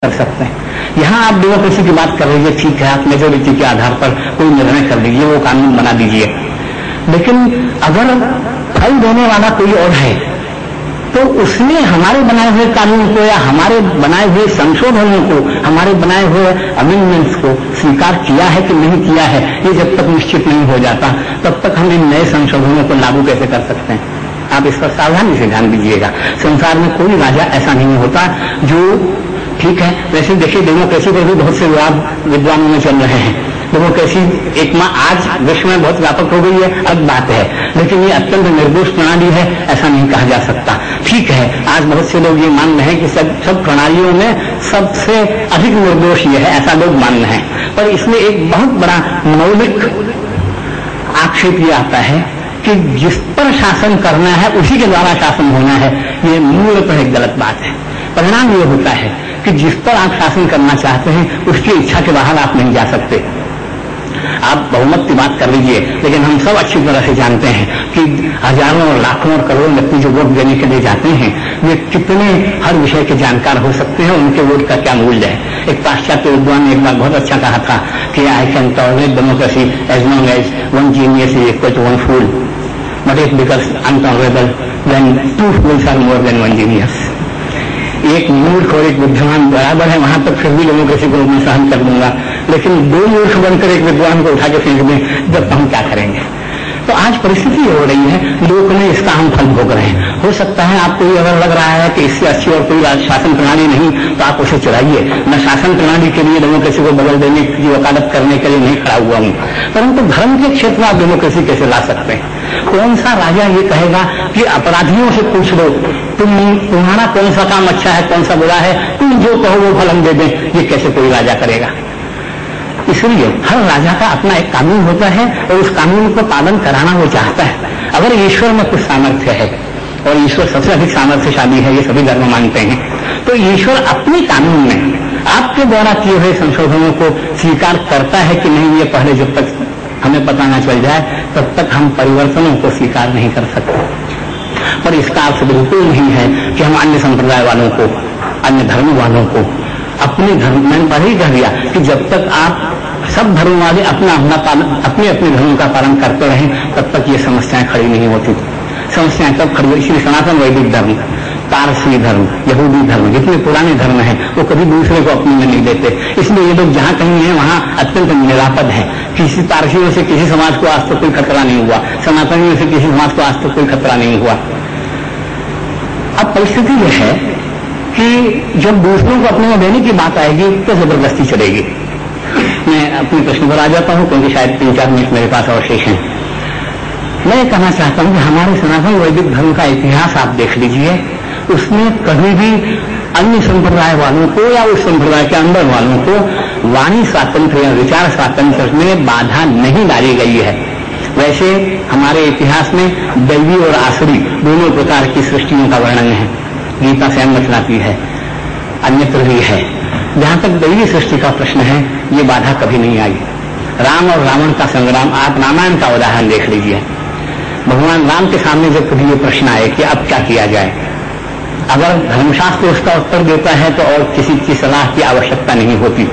कर सकते हैं। यहाँ आप डेमोक्रेसी की बात कर रही है, ठीक है, आप मेजोरिटी के आधार पर कोई निर्णय कर लीजिए, वो कानून बना दीजिए, लेकिन अगर फल देने वाला कोई और है तो उसने हमारे बनाए हुए कानून को या हमारे बनाए हुए संशोधनों को, हमारे बनाए हुए अमेंडमेंट्स को स्वीकार किया है कि नहीं किया है, ये जब तक निश्चित नहीं हो जाता तब तक हम इन नए संशोधनों को लागू कैसे कर सकते हैं। आप इस पर सावधानी से ध्यान दीजिएगा। संसार में कोई राजा ऐसा नहीं होता जो, ठीक है, वैसे देखिए डेमोक्रेसी पर भी बहुत से विद्वानों में चल रहे हैं। डेमोक्रेसी एक आज विश्व में बहुत व्यापक हो गई है, अलग बात है, लेकिन ये अत्यंत निर्दोष प्रणाली है, ऐसा नहीं कहा जा सकता। ठीक है, आज बहुत से लोग ये मान रहे हैं कि सब प्रणालियों में सबसे अधिक निर्दोष ये है, ऐसा लोग मान रहे हैं, पर इसमें एक बहुत बड़ा मौलिक आक्षेप ये आता है कि जिस पर शासन करना है उसी के द्वारा शासन होना है, ये मूलतः एक गलत बात है। परिणाम ये होता है कि जिस पर आप शासन करना चाहते हैं उसकी इच्छा के बाहर आप नहीं जा सकते। आप बहुमत की बात कर लीजिए, लेकिन हम सब अच्छी तरह से जानते हैं कि हजारों और लाखों और करोड़ों व्यक्ति जो वोट देने के लिए जाते हैं वे कितने हर विषय के जानकार हो सकते हैं, उनके वोट का क्या मूल्य है। एक पाश्चात्य विद्वान ने एक बार बहुत अच्छा कहा था कि I can tolerate democracy as long as one genius is equal to one fool, but it becomes intolerable when two fools are more than one genius. एक मूर्ख और एक बुद्धिमान बराबर है, वहां तक फिर भी डेमोक्रेसी को मैं सहन कर दूंगा, लेकिन दो मूर्ख बनकर एक विद्वान को उठा के फेंक दें जब हम क्या करेंगे। तो आज परिस्थिति हो रही है, लोग में इसका हम फल भोग रहे हैं। हो सकता है आपको ये अगर लग रहा है कि इससे अच्छी और कोई शासन प्रणाली नहीं, तो आप उसे चलाइए। मैं शासन प्रणाली के लिए डेमोक्रेसी को बदल देने की वकालत करने के लिए नहीं खड़ा हुआ हूं, परंतु धर्म के क्षेत्र में आप डेमोक्रेसी कैसे ला सकते हैं। कौन सा राजा ये कहेगा कि अपराधियों से पूछ लो तुम्हारा कौन सा काम अच्छा है, कौन सा बुरा है, तुम जो कहो वो फल हम दे दें, ये कैसे कोई राजा करेगा। इसलिए हर राजा का अपना एक कानून होता है और उस कानून को पालन कराना वो चाहता है। अगर ईश्वर में कुछ सामर्थ्य है, और ईश्वर सबसे अधिक सामर्थ्यशाली है, ये सभी धर्म मानते हैं, तो ईश्वर अपने कानून में आपके द्वारा किए हुए संशोधनों को स्वीकार करता है कि नहीं, ये पहले जब तक हमें पता न चल जाए तब तक हम परिवर्तनों को स्वीकार नहीं कर सकते। पर इसका अर्थ बिल्कुल नहीं है कि हम अन्य संप्रदाय वालों को, अन्य धर्म वालों को अपने धर्म, मैंने पहले ही कह दिया कि जब तक आप सब धर्म वाले अपने अपने धर्म का पालन करते रहें तब तक ये समस्याएं खड़ी नहीं होती। समस्याएं तब खड़ी हुई, इसलिए सनातन वैदिक धर्म, पारसी धर्म, यहूदी धर्म, जितने पुराने धर्म हैं वो कभी दूसरे को अपने में नहीं देते। इसलिए ये लोग जहां कहीं हैं वहां अत्यंत निरापद है। किसी पारसियों से किसी समाज को आज तक कोई खतरा नहीं हुआ, सनातनियों से किसी समाज को आज तक कोई खतरा नहीं हुआ। अब परिस्थिति यह है कि जब दूसरों को अपने में देने की बात आएगी तो जबरदस्ती चलेगी। मैं अपने प्रश्न पर आ जाता हूं क्योंकि शायद 3-4 मिनट मेरे पास और शेष हैं। मैं ये कहना चाहता हूं कि हमारे सनातन वैदिक धर्म का इतिहास आप देख लीजिए, उसमें कभी भी अन्य संप्रदाय वालों को या उस संप्रदाय के अंदर वालों को वाणी स्वातंत्र या विचार स्वातंत्र में बाधा नहीं डाली गई है। वैसे हमारे इतिहास में दैवी और आसुरी दोनों प्रकार की सृष्टियों का वर्णन है, गीता स्वयं बतलाती है, अन्यत्र भी है। जहां तक दैवी सृष्टि का प्रश्न है, ये बाधा कभी नहीं आई। राम और रावण का संग्राम, आप रामायण का उदाहरण देख लीजिए। भगवान राम के सामने जब कभी ये प्रश्न आए कि अब क्या किया जाए, अगर धर्मशास्त्र उसका उत्तर देता है तो और किसी की सलाह की आवश्यकता नहीं होती,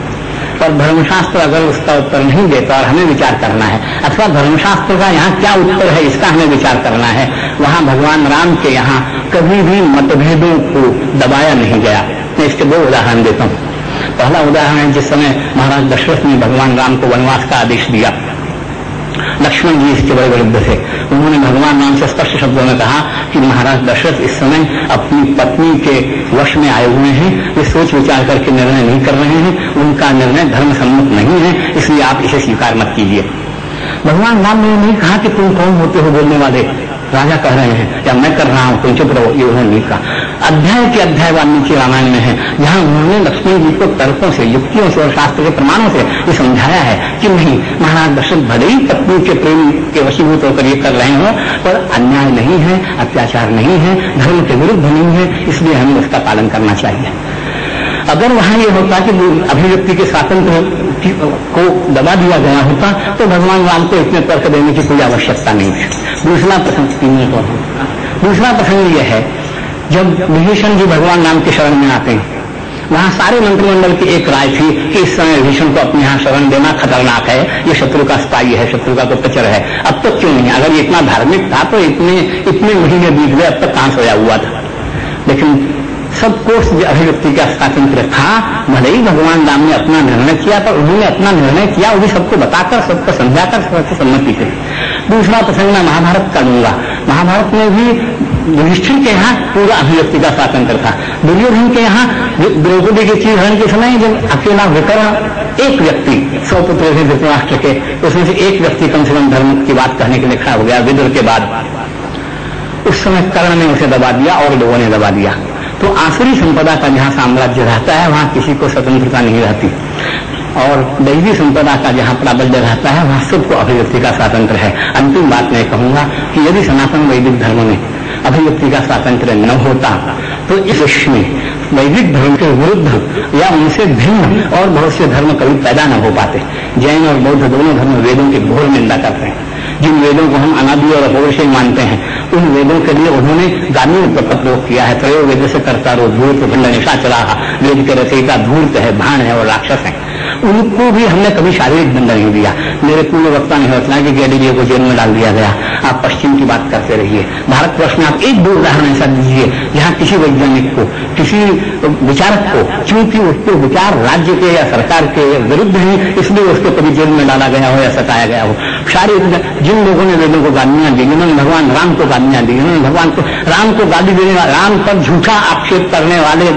पर धर्मशास्त्र अगर उसका उत्तर नहीं देता और हमें विचार करना है, अथवा धर्मशास्त्र का यहाँ क्या उत्तर है इसका हमें विचार करना है, वहां भगवान राम के यहाँ कभी भी मतभेदों को दबाया नहीं गया। मैं इसके 2 उदाहरण देता हूँ। पहला उदाहरण है जिस समय महाराज दशरथ ने भगवान राम को वनवास का आदेश दिया, लक्ष्मण जी इसके बड़े विरुद्ध थे। उन्होंने भगवान राम से स्पष्ट शब्दों में कहा कि महाराज दशरथ इस समय अपनी पत्नी के वश में आए हुए हैं, वे सोच विचार करके निर्णय नहीं कर रहे हैं, उनका निर्णय धर्म सम्मत नहीं है, इसलिए आप इसे स्वीकार मत कीजिए। भगवान राम ने नहीं कहा कि तुम कौन होते हो बोलने वाले, राजा कह रहे हैं या मैं कर रहा हूं, तुम चुप रहो, ये उन्होंने नहीं कहा। अध्याय के अध्याय वाल्मीकि रामायण में है, जहां उन्होंने लक्ष्मण जी को तर्कों से, युक्तियों से और शास्त्र के प्रमाणों से ये समझाया है कि नहीं, महाराज दशरथ भले ही पत्नी के प्रेम के वशीभूत होकर ये कर रहे हो, पर अन्याय नहीं है, अत्याचार नहीं है, धर्म के विरुद्ध नहीं है, इसलिए हमें उसका पालन करना चाहिए। अगर वहां ये होता कि अभिव्यक्ति के स्वातंत्र को दबा दिया गया होता तो भगवान राम को इतने तर्क देने की कोई आवश्यकता नहीं है। दूसरा प्रसंग यह है, जब विभीषण जी भगवान राम के शरण में आते हैं वहां सारे मंत्रिमंडल की एक राय थी कि इस समय विभीषण को अपने यहां शरण देना खतरनाक है, ये शत्रु का स्पाई है, शत्रु का गुप्तचर है। अब तक क्यों नहीं? अगर ये इतना धार्मिक था तो इतने महीने बीत गए, अब तक कहां सोया हुआ था? लेकिन सबको अभिव्यक्ति का स्वातंत्र था। भले ही भगवान राम ने अपना निर्णय किया, पर उन्होंने अपना निर्णय किया वो भी सबको बताकर, सबको समझाकर, सबको सम्मति से। दूसरा प्रसंग मैं महाभारत का लूंगा। महाभारत में भी युधिष्ठिर के यहाँ पूरा अभिव्यक्ति का स्वातंत्र था। दुर्योधन के यहाँ द्रौपदी के चीरहरण के समय जब अकेला विकर्ण एक व्यक्ति 100 पुत्र थे धृतराष्ट्र के, उसमें से एक व्यक्ति कम से कम धर्म की बात कहने के लिए खड़ा हो गया विदुर के बाद, उस समय कर्ण ने उसे दबा दिया और लोगों ने दबा दिया। तो आसुरी संपदा का जहां साम्राज्य रहता है वहां किसी को स्वतंत्रता नहीं रहती, और दैवी संपदा का जहां प्राबल्य रहता है वहां सबको अभिव्यक्ति का स्वातंत्र है। अंतिम बात मैं कहूंगा कि यदि सनातन वैदिक धर्म में अभिव्यक्ति का स्वातंत्र न होता तो इस विश्व में वैदिक धर्म के विरुद्ध या उनसे भिन्न और बहुत से धर्म कभी पैदा न हो पाते। जैन और बौद्ध दोनों धर्म वेदों की घोर निंदा करते हैं। जिन वेदों को हम अनादि और अपौरुषेय मानते हैं, उन वेदों के लिए उन्होंने गाली का प्रयोग किया है। त्रयो वेद से कर्ता रो धूर्त भंड निशाचरा, वेद के रचयिता धूर्त है, भाण है और राक्षस है। उनको भी हमने कभी शारीरिक दंड नहीं दिया। मेरे पूर्व वक्ता ने बताया कि गैलीलियो को जेल में डाल दिया गया। आप पश्चिम की बात करते रहिए, भारतवर्ष में आप एक दो उदाहरण ऐसा दीजिए जहां किसी वैज्ञानिक को, किसी विचारक को, क्योंकि उसके विचार राज्य के या सरकार के विरुद्ध है इसलिए उसको कभी जेल में डाला गया हो या सताया गया हो। शारीरिक जिन लोगों ने वेदों को गालियां दी, जिन्होंने भगवान राम को गालियां दी, जिन्होंने भगवान को राम को गाली देने वाले, राम पर झूठा आक्षेप करने वाले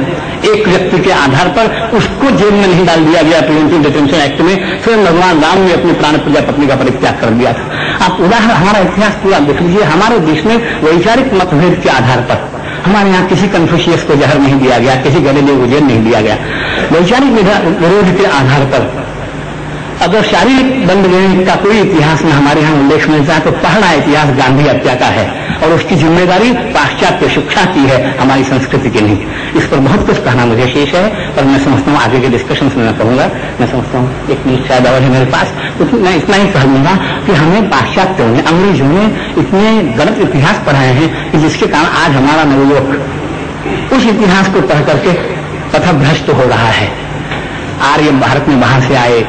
एक व्यक्ति के आधार पर उसको जेल में नहीं डाल दिया गया। प्रिवेंटिव डिटेंशन एक्ट में स्वयं भगवान राम ने अपनी प्राण पूजा पत्नी का परित्याग कर दिया था। आप उदाहरण हमारा इतिहास पूरा देख लीजिए। हमारे देश में वैचारिक मतभेद के आधार पर हमारे यहाँ किसी कन्फ्यूशियस को जहर नहीं दिया गया, किसी गैलीलियो को जेल नहीं दिया गया। वैचारिक विरोध के आधार पर अगर शारीरिक दंड देने का कोई इतिहास में हमारे यहाँ उल्लेख मिलता है तो पहला इतिहास गांधी हत्या का है, और उसकी जिम्मेदारी पाश्चात्य शिक्षा की है, हमारी संस्कृति की नहीं। इस पर बहुत कुछ कहना मुझे शेष है, पर मैं समझता हूँ आगे के डिस्कशन में मैं कहूंगा। मैं समझता हूँ 1 मिनट शायद और है मेरे पास, तो मैं इतना ही कह लूंगा कि हमें पाश्चात्यों ने, अंग्रेजों ने इतने गलत इतिहास पढ़ाए हैं कि जिसके कारण आज हमारा नवयुवक उस इतिहास को पढ़ करके पथभ्रष्ट हो रहा है। आर्य भारत में बाहर से आए,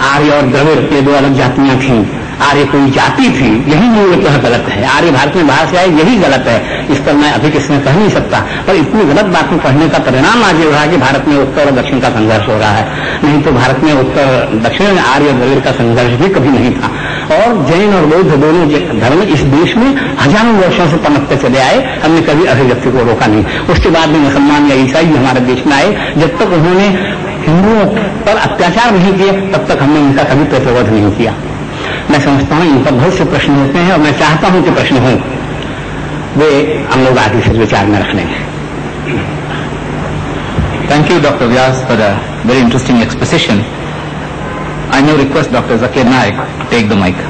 आर्य और द्रविड़ ये 2 अलग जातियां थीं। आर्य कोई जाति थी, यही मूलतः गलत है। आर्य भारत में बाहर से आए, यही गलत है। इस पर मैं अभी किसी में कह नहीं सकता, पर इतनी गलत बातें पढ़ने का परिणाम आज ये रहा कि भारत में उत्तर और दक्षिण का संघर्ष हो रहा है। नहीं तो भारत में उत्तर दक्षिण में आर्य द्रविड़ का संघर्ष भी कभी नहीं था। और जैन और बौद्ध दोनों धर्म इस देश में हजारों वर्षों से पनपते चले आए, हमने कभी अभिव्यक्ति को रोका नहीं। उसके बाद में मुसलमान या ईसाई हमारे देश में आए, जब तक उन्होंने हिंदुओं पर अत्याचार नहीं किए तब तक हमने उनका कभी प्रतिरोध नहीं किया। मैं समझता हूं इन पर बहुत से प्रश्न होते हैं और मैं चाहता हूं कि प्रश्न हों, वे हम लोग आगे से विचार में रख लेंगे। Thank you, Dr. Vyas, for the very interesting exposition. I now request Dr. Zakir Naik to take the mic.